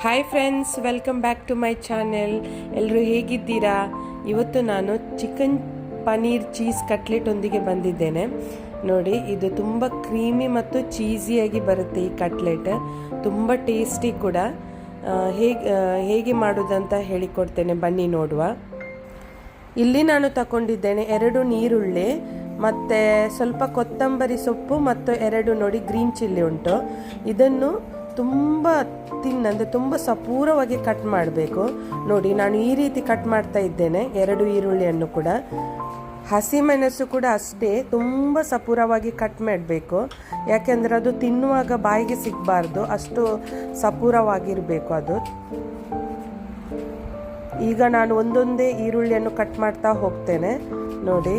Hi friends, welcome back to my channel. ಎಲ್ಲರೂ ಹೇಗಿದ್ದೀರಾ? ಇವತ್ತು ನಾನು ಚಿಕನ್ ಪನೀರ್ ಚೀಸ್ ಕಟ್ಲೆಟ್ ಒಂದಿಗೆ ಬಂದಿದ್ದೇನೆ. ನೋಡಿ, ಇದು ತುಂಬ ಕ್ರೀಮಿ ಮತ್ತು ಚೀಸಿಯಾಗಿ ಬರುತ್ತೆ. ಈ ಕಟ್ಲೆಟ್ ತುಂಬ ಟೇಸ್ಟಿ ಕೂಡ. ಹೇಗೆ ಮಾಡೋದಂತ ಹೇಳಿಕೊಡ್ತೇನೆ, ಬನ್ನಿ ನೋಡುವ. ಇಲ್ಲಿ ನಾನು ತಗೊಂಡಿದ್ದೇನೆ 2 ನೀರುಳ್ಳಿ ಮತ್ತು ಸ್ವಲ್ಪ ಕೊತ್ತಂಬರಿ ಸೊಪ್ಪು ಮತ್ತು 2 ನೋಡಿ ಗ್ರೀನ್ ಚಿಲ್ಲಿ ಉಂಟು. ಇದನ್ನು ತುಂಬ ಅಂದರೆ ತುಂಬ ಸಪೂರವಾಗಿ ಕಟ್ ಮಾಡಬೇಕು. ನೋಡಿ, ನಾನು ಈ ರೀತಿ ಕಟ್ ಮಾಡ್ತಾ ಇದ್ದೇನೆ 2 ಈರುಳ್ಳಿಯನ್ನು ಕೂಡ. ಹಸಿಮೆಣಸು ಕೂಡ ಅಷ್ಟೇ ತುಂಬ ಸಪೂರವಾಗಿ ಕಟ್ ಮಾಡಬೇಕು, ಯಾಕೆಂದರೆ ಅದು ತಿನ್ನುವಾಗ ಬಾಯಿಗೆ ಸಿಗಬಾರ್ದು, ಅಷ್ಟು ಸಪೂರವಾಗಿರಬೇಕು ಅದು. ಈಗ ನಾನು ಒಂದೊಂದೇ ಈರುಳ್ಳಿಯನ್ನು ಕಟ್ ಮಾಡ್ತಾ ಹೋಗ್ತೇನೆ ನೋಡಿ.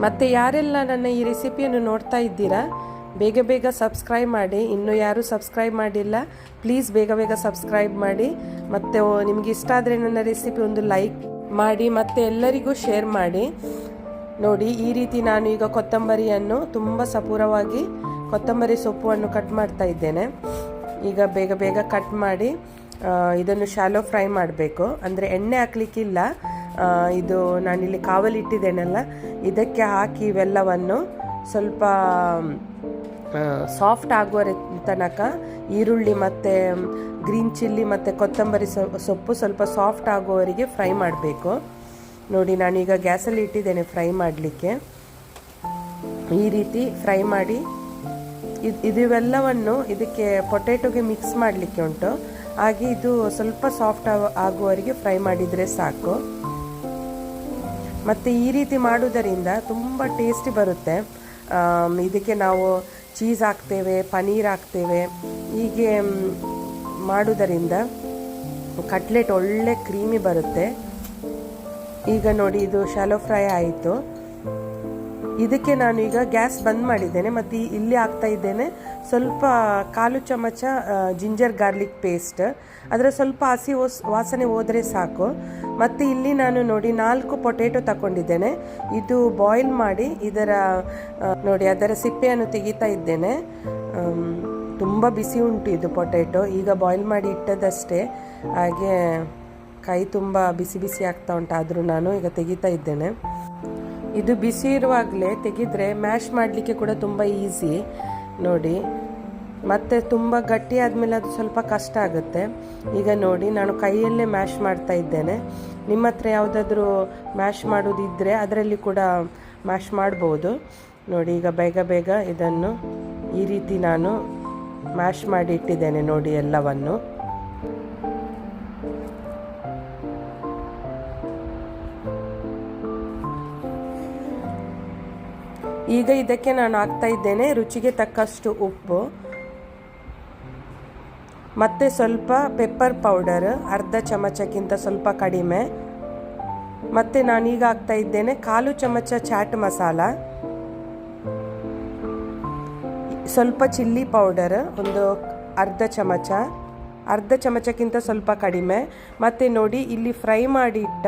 ಮತ್ತು ಯಾರೆಲ್ಲ ನನ್ನ ಈ ರೆಸಿಪಿಯನ್ನು ನೋಡ್ತಾ ಇದ್ದೀರಾ, ಬೇಗ ಬೇಗ ಸಬ್ಸ್ಕ್ರೈಬ್ ಮಾಡಿ. ಇನ್ನೂ ಯಾರೂ ಸಬ್ಸ್ಕ್ರೈಬ್ ಮಾಡಿಲ್ಲ, ಪ್ಲೀಸ್ ಬೇಗ ಬೇಗ ಸಬ್ಸ್ಕ್ರೈಬ್ ಮಾಡಿ. ಮತ್ತು ನಿಮಗೆ ಇಷ್ಟ ಆದರೆ ನನ್ನ ರೆಸಿಪಿ ಒಂದು ಲೈಕ್ ಮಾಡಿ ಮತ್ತು ಎಲ್ಲರಿಗೂ ಶೇರ್ ಮಾಡಿ. ನೋಡಿ, ಈ ರೀತಿ ನಾನು ಈಗ ಕೊತ್ತಂಬರಿಯನ್ನು ತುಂಬ ಸಪೂರವಾಗಿ ಕೊತ್ತಂಬರಿ ಸೊಪ್ಪನ್ನು ಕಟ್ ಮಾಡ್ತಾ ಇದ್ದೇನೆ. ಈಗ ಬೇಗ ಬೇಗ ಕಟ್ ಮಾಡಿ ಇದನ್ನು ಶಾಲೋ ಫ್ರೈ ಮಾಡಬೇಕು, ಅಂದರೆ ಎಣ್ಣೆ ಹಾಕಲಿಕ್ಕಿಲ್ಲ. ಇದು ನಾನಿಲ್ಲಿ ಕಾವಲಿಟ್ಟಿದ್ದೇನಲ್ಲ, ಇದಕ್ಕೆ ಹಾಕಿ ಇವೆಲ್ಲವನ್ನು ಸ್ವಲ್ಪ ಸಾಫ್ಟ್ ಆಗುವ ತನಕ ಈರುಳ್ಳಿ ಮತ್ತು ಗ್ರೀನ್ ಚಿಲ್ಲಿ ಮತ್ತು ಕೊತ್ತಂಬರಿ ಸೊಪ್ಪು ಸ್ವಲ್ಪ ಸಾಫ್ಟ್ ಆಗುವವರೆಗೆ ಫ್ರೈ ಮಾಡಬೇಕು. ನೋಡಿ, ನಾನೀಗ ಗ್ಯಾಸಲ್ಲಿ ಇಟ್ಟಿದ್ದೇನೆ ಫ್ರೈ ಮಾಡಲಿಕ್ಕೆ. ಈ ರೀತಿ ಫ್ರೈ ಮಾಡಿ ಇವೆಲ್ಲವನ್ನು ಇದಕ್ಕೆ ಪೊಟ್ಯಾಟೊಗೆ ಮಿಕ್ಸ್ ಮಾಡಲಿಕ್ಕೆ ಉಂಟು. ಹಾಗೆ ಇದು ಸ್ವಲ್ಪ ಸಾಫ್ಟ್ ಆಗುವವರೆಗೆ ಫ್ರೈ ಮಾಡಿದರೆ ಸಾಕು. ಮತ್ತು ಈ ರೀತಿ ಮಾಡುವುದರಿಂದ ತುಂಬ ಟೇಸ್ಟಿ ಬರುತ್ತೆ. ಇದಕ್ಕೆ ನಾವು ಚೀಸ್ ಹಾಕ್ತೇವೆ, ಪನೀರ್ ಹಾಕ್ತೇವೆ. ಹೀಗೆ ಮಾಡುವುದರಿಂದ ಕಟ್ಲೆಟ್ ಒಳ್ಳೆ ಕ್ರೀಮಿ ಬರುತ್ತೆ. ಈಗ ನೋಡಿ, ಇದು ಶಾಲೋ ಫ್ರೈ ಆಯಿತು. ಇದಕ್ಕೆ ನಾನು ಈಗ ಗ್ಯಾಸ್ ಬಂದ್ ಮಾಡಿದ್ದೇನೆ ಮತ್ತು ಇಲ್ಲಿ ಹಾಕ್ತಾ ಇದ್ದೇನೆ ಸ್ವಲ್ಪ 1/4 ಚಮಚ ಜಿಂಜರ್ ಗಾರ್ಲಿಕ್ ಪೇಸ್ಟ್. ಅದರ ಸ್ವಲ್ಪ ಹಸಿ ವಾಸನೆ ಹೋದರೆ ಸಾಕು. ಮತ್ತು ಇಲ್ಲಿ ನಾನು ನೋಡಿ 4 ಪೊಟ್ಯಾಟೊ ತಗೊಂಡಿದ್ದೇನೆ. ಇದು ಬಾಯ್ಲ್ ಮಾಡಿ ನೋಡಿ ಅದರ ಸಿಪ್ಪೆಯನ್ನು ತೆಗಿತಾ ಇದ್ದೇನೆ. ತುಂಬ ಬಿಸಿ ಉಂಟು ಇದು ಪೊಟ್ಯಾಟೊ, ಈಗ ಬಾಯ್ಲ್ ಮಾಡಿ ಇಟ್ಟದಷ್ಟೇ. ಹಾಗೆ ಕೈ ತುಂಬ ಬಿಸಿ ಬಿಸಿ ಆಗ್ತಾ ಉಂಟು, ಆದರೂ ನಾನು ಈಗ ತೆಗಿತಾ ಇದ್ದೇನೆ. ಇದು ಬಿಸಿ ಇರುವಾಗಲೇ ತೆಗೆದರೆ ಮ್ಯಾಶ್ ಮಾಡಲಿಕ್ಕೆ ಕೂಡ ತುಂಬ ಈಸಿ ನೋಡಿ. ಮತ್ತು ತುಂಬ ಗಟ್ಟಿ ಆದಮೇಲೆ ಅದು ಸ್ವಲ್ಪ ಕಷ್ಟ ಆಗುತ್ತೆ. ಈಗ ನೋಡಿ, ನಾನು ಕೈಯಲ್ಲೇ ಮ್ಯಾಶ್ ಮಾಡ್ತಾ ಇದ್ದೇನೆ. ನಿಮ್ಮ ಹತ್ರ ಯಾವುದಾದ್ರೂ ಮ್ಯಾಶ್ ಮಾಡೋದಿದ್ದರೆ ಅದರಲ್ಲಿ ಕೂಡ ಮ್ಯಾಶ್ ಮಾಡ್ಬೋದು. ನೋಡಿ, ಈಗ ಬೇಗ ಬೇಗ ಇದನ್ನು ಈ ರೀತಿ ನಾನು ಮ್ಯಾಶ್ ಮಾಡಿ ಇಟ್ಟಿದ್ದೇನೆ ನೋಡಿ ಎಲ್ಲವನ್ನು. ಈಗ ಇದಕ್ಕೆ ನಾನು ಹಾಕ್ತಾ ಇದ್ದೇನೆ ರುಚಿಗೆ ತಕ್ಕಷ್ಟು ಉಪ್ಪು ಮತ್ತು ಸ್ವಲ್ಪ ಪೆಪ್ಪರ್ ಪೌಡರ್, 1/2 ಚಮಚಕ್ಕಿಂತ ಸ್ವಲ್ಪ ಕಡಿಮೆ. ಮತ್ತು ನಾನೀಗ ಹಾಕ್ತಾ ಇದ್ದೇನೆ 1/4 ಚಮಚ ಚಾಟ್ ಮಸಾಲ, ಸ್ವಲ್ಪ ಚಿಲ್ಲಿ ಪೌಡರ್ ಒಂದು 1/2 ಚಮಚ, 1/2 ಚಮಚಕ್ಕಿಂತ ಸ್ವಲ್ಪ ಕಡಿಮೆ. ಮತ್ತು ನೋಡಿ, ಇಲ್ಲಿ ಫ್ರೈ ಮಾಡಿ ಇಟ್ಟ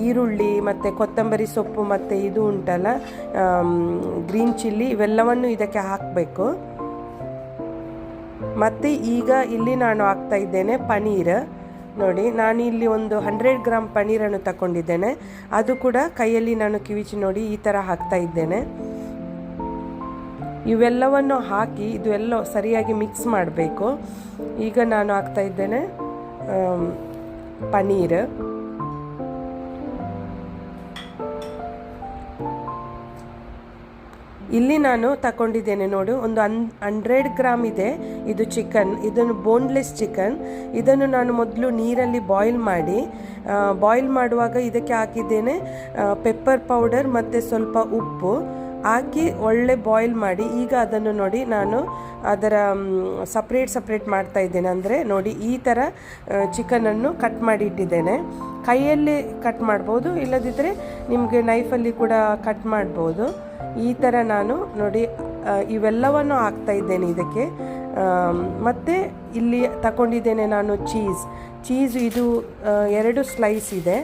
ಈರುಳ್ಳಿ ಮತ್ತು ಕೊತ್ತಂಬರಿ ಸೊಪ್ಪು ಮತ್ತು ಇದು ಉಂಟಲ್ಲ ಗ್ರೀನ್ ಚಿಲ್ಲಿ, ಇವೆಲ್ಲವನ್ನು ಇದಕ್ಕೆ ಹಾಕಬೇಕು. ಮತ್ತು ಈಗ ಇಲ್ಲಿ ನಾನು ಹಾಕ್ತಾ ಇದ್ದೇನೆ ಪನೀರ್. ನೋಡಿ, ನಾನು ಇಲ್ಲಿ ಒಂದು 100 ಗ್ರಾಮ್ ಪನೀರನ್ನು ತಗೊಂಡಿದ್ದೇನೆ. ಅದು ಕೂಡ ಕೈಯಲ್ಲಿ ನಾನು ಕಿವಿಚಿ ನೋಡಿ ಈ ಥರ ಹಾಕ್ತಾ ಇದ್ದೇನೆ. ಇವೆಲ್ಲವನ್ನು ಹಾಕಿ ಇದು ಎಲ್ಲ ಸರಿಯಾಗಿ ಮಿಕ್ಸ್ ಮಾಡಬೇಕು. ಈಗ ನಾನು ಹಾಕ್ತಾ ಇದ್ದೇನೆ ಪನೀರ್. ಇಲ್ಲಿ ನಾನು ತಗೊಂಡಿದ್ದೇನೆ ನೋಡು, ಒಂದು 100 ಗ್ರಾಮ್ ಇದೆ ಇದು ಚಿಕನ್. ಇದನ್ನು ಬೋನ್ಲೆಸ್ ಚಿಕನ್. ಇದನ್ನು ನಾನು ಮೊದಲು ನೀರಲ್ಲಿ ಬಾಯ್ಲ್ ಮಾಡುವಾಗ ಇದಕ್ಕೆ ಹಾಕಿದ್ದೇನೆ ಪೆಪ್ಪರ್ ಪೌಡರ್ ಮತ್ತು ಸ್ವಲ್ಪ ಉಪ್ಪು ಹಾಕಿ ಒಳ್ಳೆ ಬಾಯ್ಲ್ ಮಾಡಿ. ಈಗ ಅದನ್ನು ನೋಡಿ ನಾನು ಅದರ ಸಪ್ರೇಟ್ ಮಾಡ್ತಾ ಇದ್ದೇನೆ. ಅಂದರೆ ನೋಡಿ, ಈ ಥರ ಚಿಕನನ್ನು ಕಟ್ ಮಾಡಿ ಇಟ್ಟಿದ್ದೇನೆ. ಕೈಯಲ್ಲಿ ಕಟ್ ಮಾಡ್ಬೋದು, ಇಲ್ಲದಿದ್ದರೆ ನಿಮಗೆ ನೈಫಲ್ಲಿ ಕೂಡ ಕಟ್ ಮಾಡ್ಬೋದು. ಈ ಥರ ನಾನು ನೋಡಿ ಇವೆಲ್ಲವನ್ನು ಹಾಕ್ತಾ ಇದ್ದೇನೆ ಇದಕ್ಕೆ. ಮತ್ತು ಇಲ್ಲಿ ತಗೊಂಡಿದ್ದೇನೆ ನಾನು ಚೀಸ್ ಇದು 2 ಸ್ಲೈಸ್ ಇದೆ.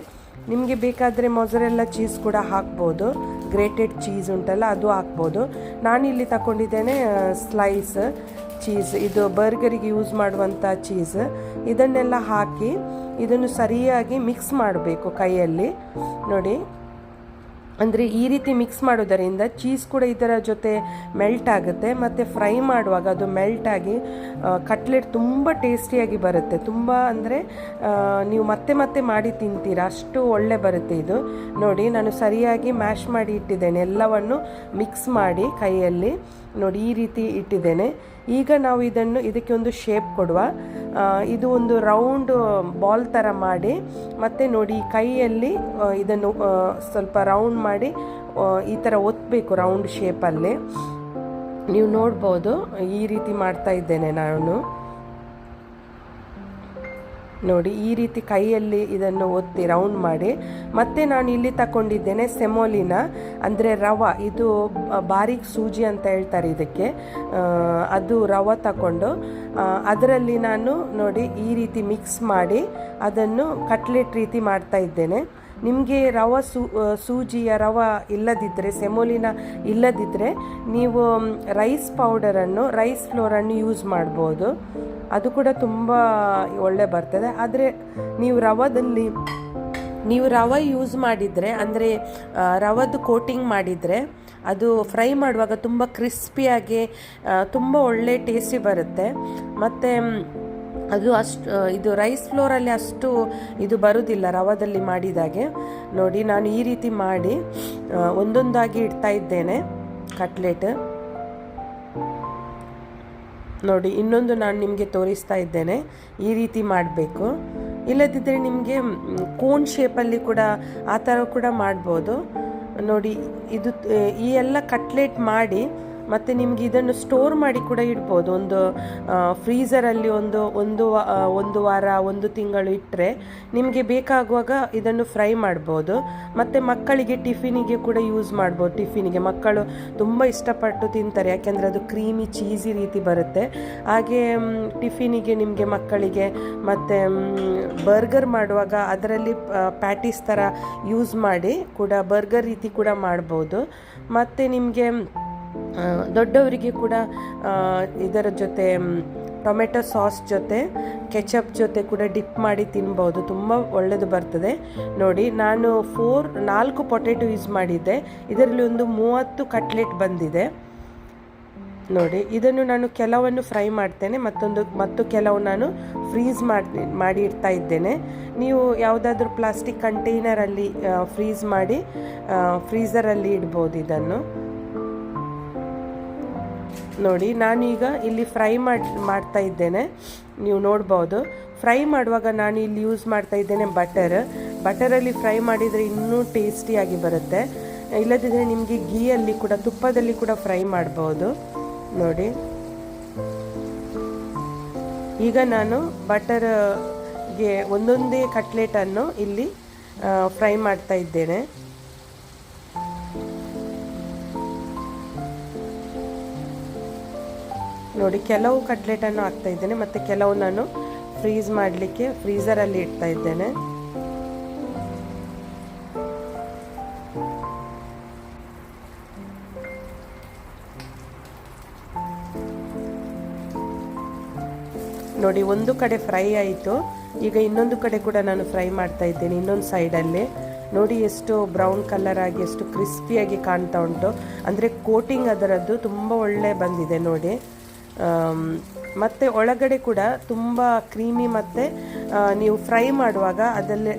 ನಿಮಗೆ ಬೇಕಾದರೆ ಮೊಸರೆಲ್ಲ ಚೀಸ್ ಕೂಡ ಹಾಕ್ಬೋದು, ಗ್ರೇಟೆಡ್ ಚೀಸ್ ಉಂಟಲ್ಲ ಅದು ಹಾಕ್ಬೋದು. ನಾನಿಲ್ಲಿ ತಗೊಂಡಿದ್ದೇನೆ ಸ್ಲೈಸ್ ಚೀಸ್, ಇದು ಬರ್ಗರಿಗೆ ಯೂಸ್ ಮಾಡುವಂಥ ಚೀಸ್, ಇದನ್ನೆಲ್ಲ ಹಾಕಿ ಇದನ್ನು ಸರಿಯಾಗಿ ಮಿಕ್ಸ್ ಮಾಡಬೇಕು ಕೈಯಲ್ಲಿ ನೋಡಿ. ಅಂದರೆ ಈ ರೀತಿ ಮಿಕ್ಸ್ ಮಾಡೋದರಿಂದ ಚೀಸ್ ಕೂಡ ಇದರ ಜೊತೆ ಮೆಲ್ಟ್ ಆಗುತ್ತೆ, ಮತ್ತು ಫ್ರೈ ಮಾಡುವಾಗ ಅದು ಮೆಲ್ಟ್ ಆಗಿ ಕಟ್ಲೆಟ್ ತುಂಬ ಟೇಸ್ಟಿಯಾಗಿ ಬರುತ್ತೆ. ತುಂಬ ಅಂದರೆ ನೀವು ಮತ್ತೆ ಮತ್ತೆ ಮಾಡಿ ತಿಂತೀರಾ, ಅಷ್ಟು ಒಳ್ಳೆ ಬರುತ್ತೆ ಇದು ನೋಡಿ. ನಾನು ಸರಿಯಾಗಿ ಮ್ಯಾಶ್ ಮಾಡಿ ಇಟ್ಟಿದ್ದೇನೆ, ಎಲ್ಲವನ್ನು ಮಿಕ್ಸ್ ಮಾಡಿ ಕೈಯಲ್ಲಿ ನೋಡಿ ಈ ರೀತಿ ಇಟ್ಟಿದ್ದೇನೆ. ಈಗ ನಾವು ಇದಕ್ಕೆ ಒಂದು ಶೇಪ್ ಕೊಡುವ. ಇದು ಒಂದು ರೌಂಡ್ ಬಾಲ್ ಥರ ಮಾಡಿ, ಮತ್ತು ನೋಡಿ ಕೈಯಲ್ಲಿ ಇದನ್ನು ಸ್ವಲ್ಪ ರೌಂಡ್ ಮಾಡಿ ಈ ಥರ ಒತ್ತಬೇಕು ರೌಂಡ್ ಶೇಪಲ್ಲಿ. ನೀವು ನೋಡ್ಬೋದು ಈ ರೀತಿ ಮಾಡ್ತಾ ಇದ್ದೇನೆ ನಾನು ನೋಡಿ. ಈ ರೀತಿ ಕೈಯಲ್ಲಿ ಇದನ್ನು ಒತ್ತಿ ರೌಂಡ್ ಮಾಡಿ, ಮತ್ತು ನಾನು ಇಲ್ಲಿ ತಗೊಂಡಿದ್ದೇನೆ ಸೆಮೋಲಿನ, ಅಂದರೆ ರವೆ, ಇದು ಬಾರೀಕ್ ಸೂಜಿ ಅಂತ ಹೇಳ್ತಾರೆ ಇದಕ್ಕೆ, ಅದು ರವೆ ತಗೊಂಡು ಅದರಲ್ಲಿ ನಾನು ನೋಡಿ ಈ ರೀತಿ ಮಿಕ್ಸ್ ಮಾಡಿ ಅದನ್ನು ಕಟ್ಲೆಟ್ ರೀತಿ ಮಾಡ್ತಾ ಇದ್ದೇನೆ. ನಿಮಗೆ ಸೂಜಿಯ ರವೆ ಇಲ್ಲದಿದ್ದರೆ, ಸೆಮೋಲಿನ ಇಲ್ಲದಿದ್ದರೆ ನೀವು ರೈಸ್ ಪೌಡರನ್ನು, ರೈಸ್ ಫ್ಲೋರನ್ನು ಯೂಸ್ ಮಾಡ್ಬೋದು, ಅದು ಕೂಡ ತುಂಬ ಒಳ್ಳೆ ಬರ್ತದೆ. ಆದರೆ ನೀವು ರವೆ ಯೂಸ್ ಮಾಡಿದರೆ, ಅಂದರೆ ರವದ್ದು ಕೋಟಿಂಗ್ ಮಾಡಿದರೆ ಅದು ಫ್ರೈ ಮಾಡುವಾಗ ತುಂಬ ಕ್ರಿಸ್ಪಿಯಾಗಿ ತುಂಬ ಒಳ್ಳೆ ಟೇಸ್ಟಿ ಬರುತ್ತೆ. ಮತ್ತು ಅದು ಇದು ರೈಸ್ ಫ್ಲೋರಲ್ಲಿ ಅಷ್ಟು ಇದು ಬರುವುದಿಲ್ಲ ರವದಲ್ಲಿ ಮಾಡಿದಾಗೆ ನೋಡಿ. ನಾನು ಈ ರೀತಿ ಮಾಡಿ ಒಂದೊಂದಾಗಿ ಇಡ್ತಾ ಇದ್ದೇನೆ ಕಟ್ಲೆಟ್ ನೋಡಿ. ಇನ್ನೊಂದು ನಾನು ನಿಮಗೆ ತೋರಿಸ್ತಾ ಇದ್ದೇನೆ, ಈ ರೀತಿ ಮಾಡಬೇಕು. ಇಲ್ಲದಿದ್ದರೆ ನಿಮಗೆ ಕೋನ್ ಶೇಪಲ್ಲಿ ಕೂಡ ಆ ಥರ ಕೂಡ ಮಾಡ್ಬೋದು ನೋಡಿ. ಇದು ಈ ಎಲ್ಲ ಕಟ್ಲೆಟ್ ಮಾಡಿ ಮತ್ತು ನಿಮಗೆ ಇದನ್ನು ಸ್ಟೋರ್ ಮಾಡಿ ಕೂಡ ಇಡ್ಬೋದು. ಒಂದು ಫ್ರೀಝರಲ್ಲಿ ಒಂದು ವಾರ, ಒಂದು ತಿಂಗಳು ಇಟ್ಟರೆ ನಿಮಗೆ ಬೇಕಾಗುವಾಗ ಇದನ್ನು ಫ್ರೈ ಮಾಡ್ಬೋದು. ಮತ್ತು ಮಕ್ಕಳಿಗೆ ಟಿಫಿನಿಗೆ ಕೂಡ ಯೂಸ್ ಮಾಡ್ಬೋದು. ಟಿಫಿನಿಗೆ ಮಕ್ಕಳು ತುಂಬ ಇಷ್ಟಪಟ್ಟು ತಿಂತಾರೆ, ಯಾಕೆಂದರೆ ಅದು ಕ್ರೀಮಿ ಚೀಸಿ ರೀತಿ ಬರುತ್ತೆ. ಹಾಗೆ ಟಿಫಿನಿಗೆ ನಿಮಗೆ ಮಕ್ಕಳಿಗೆ, ಮತ್ತು ಬರ್ಗರ್ ಮಾಡುವಾಗ ಅದರಲ್ಲಿ ಪ್ಯಾಟೀಸ್ ಥರ ಯೂಸ್ ಮಾಡಿ ಕೂಡ ಬರ್ಗರ್ ರೀತಿ ಕೂಡ ಮಾಡ್ಬೋದು. ಮತ್ತು ನಿಮಗೆ ದೊಡ್ಡವರಿಗೆ ಕೂಡ ಇದರ ಜೊತೆ ಟೊಮೆಟೊ ಸಾಸ್ ಜೊತೆ, ಕೆಚಪ್ ಜೊತೆ ಕೂಡ ಡಿಪ್ ಮಾಡಿ ತಿನ್ಬೋದು, ತುಂಬ ಒಳ್ಳೆಯದು ಬರ್ತದೆ ನೋಡಿ. ನಾನು 4 ಪೊಟೆಟೊ ಯೂಸ್ ಮಾಡಿದ್ದೆ, ಇದರಲ್ಲಿ ಒಂದು 30 ಕಟ್ಲೆಟ್ ಬಂದಿದೆ ನೋಡಿ. ಇದನ್ನು ನಾನು ಕೆಲವನ್ನು ಫ್ರೈ ಮಾಡ್ತೇನೆ, ಮತ್ತು ಕೆಲವು ನಾನು ಫ್ರೀಸ್ ಮಾಡಿ ಇಡ್ತಾ ಇದ್ದೇನೆ. ನೀವು ಯಾವುದಾದ್ರೂ ಪ್ಲಾಸ್ಟಿಕ್ ಕಂಟೈನರಲ್ಲಿ ಫ್ರೀಸ್ ಮಾಡಿ ಫ್ರೀಝರಲ್ಲಿ ಇಡ್ಬೋದು ಇದನ್ನು ನೋಡಿ. ನಾನೀಗ ಇಲ್ಲಿ ಫ್ರೈ ಮಾಡ್ತಾ ಇದ್ದೇನೆ, ನೀವು ನೋಡ್ಬೋದು. ಫ್ರೈ ಮಾಡುವಾಗ ನಾನು ಇಲ್ಲಿ ಯೂಸ್ ಮಾಡ್ತಾ ಇದ್ದೇನೆ ಬಟರಲ್ಲಿ ಫ್ರೈ ಮಾಡಿದರೆ ಇನ್ನೂ ಟೇಸ್ಟಿಯಾಗಿ ಬರುತ್ತೆ. ಇಲ್ಲದಿದ್ದರೆ ನಿಮಗೆ ಗೀಯಲ್ಲಿ ಕೂಡ, ತುಪ್ಪದಲ್ಲಿ ಕೂಡ ಫ್ರೈ ಮಾಡ್ಬೋದು ನೋಡಿ. ಈಗ ನಾನು ಬಟರ್ಗೆ ಒಂದೊಂದೇ ಕಟ್ಲೆಟನ್ನು ಇಲ್ಲಿ ಫ್ರೈ ಮಾಡ್ತಾ ಇದ್ದೇನೆ ನೋಡಿ. ಕೆಲವು ಕಟ್ಲೆಟನ್ನು ಹಾಕ್ತಾ ಇದ್ದೇನೆ, ಮತ್ತು ಕೆಲವು ನಾನು ಫ್ರೀಸ್ ಮಾಡಲಿಕ್ಕೆ ಫ್ರೀಝರಲ್ಲಿ ಇಡ್ತಾ ಇದ್ದೇನೆ ನೋಡಿ. ಒಂದು ಕಡೆ ಫ್ರೈ ಆಯಿತು, ಈಗ ಇನ್ನೊಂದು ಕಡೆ ಕೂಡ ನಾನು ಫ್ರೈ ಮಾಡ್ತಾ ಇದ್ದೇನೆ, ಇನ್ನೊಂದು ಸೈಡಲ್ಲಿ ನೋಡಿ. ಎಷ್ಟು ಬ್ರೌನ್ ಕಲರ್ ಆಗಿ ಎಷ್ಟು ಕ್ರಿಸ್ಪಿಯಾಗಿ ಕಾಣ್ತಾ ಉಂಟು, ಅಂದರೆ ಕೋಟಿಂಗ್ ಅದರದ್ದು ತುಂಬ ಒಳ್ಳೆ ಬಂದಿದೆ ನೋಡಿ. ಮತ್ತು ಒಳಗಡೆ ಕೂಡ ತುಂಬ ಕ್ರೀಮಿ, ಮತ್ತು ನೀವು ಫ್ರೈ ಮಾಡುವಾಗ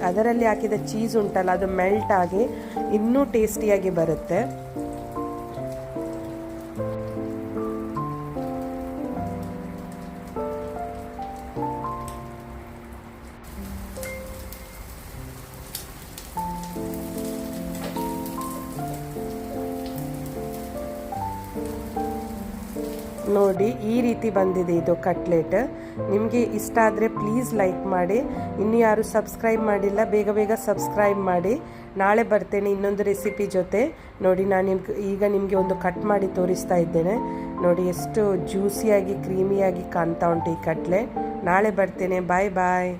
ಅದರಲ್ಲಿ ಹಾಕಿದ ಚೀಸ್ ಉಂಟಲ್ಲ, ಅದು ಮೆಲ್ಟ್ ಆಗಿ ಇನ್ನೂ ಟೇಸ್ಟಿಯಾಗಿ ಬರುತ್ತೆ. ನೋಡಿ ಈ ರೀತಿ ಬಂದಿದೆ ಇದು ಕಟ್ಲೆಟ್. ನಿಮಗೆ ಇಷ್ಟ ಆದರೆ ಪ್ಲೀಸ್ ಲೈಕ್ ಮಾಡಿ. ಇನ್ನು ಯಾರು ಸಬ್ಸ್ಕ್ರೈಬ್ ಮಾಡಿಲ್ಲ, ಬೇಗ ಬೇಗ ಸಬ್ಸ್ಕ್ರೈಬ್ ಮಾಡಿ. ನಾಳೆ ಬರ್ತೇನೆ ಇನ್ನೊಂದು ರೆಸಿಪಿ ಜೊತೆ ನೋಡಿ. ನಾನು ಈಗ ನಿಮಗೆ ಒಂದು ಕಟ್ ಮಾಡಿ ತೋರಿಸ್ತಾ ಇದ್ದೇನೆ ನೋಡಿ. ಎಷ್ಟು ಜ್ಯೂಸಿಯಾಗಿ ಕ್ರೀಮಿಯಾಗಿ ಕಾಣ್ತಾ ಉಂಟು ಈ ಕಟ್ಲೆಟ್. ನಾಳೆ ಬರ್ತೇನೆ. ಬಾಯ್ ಬಾಯ್.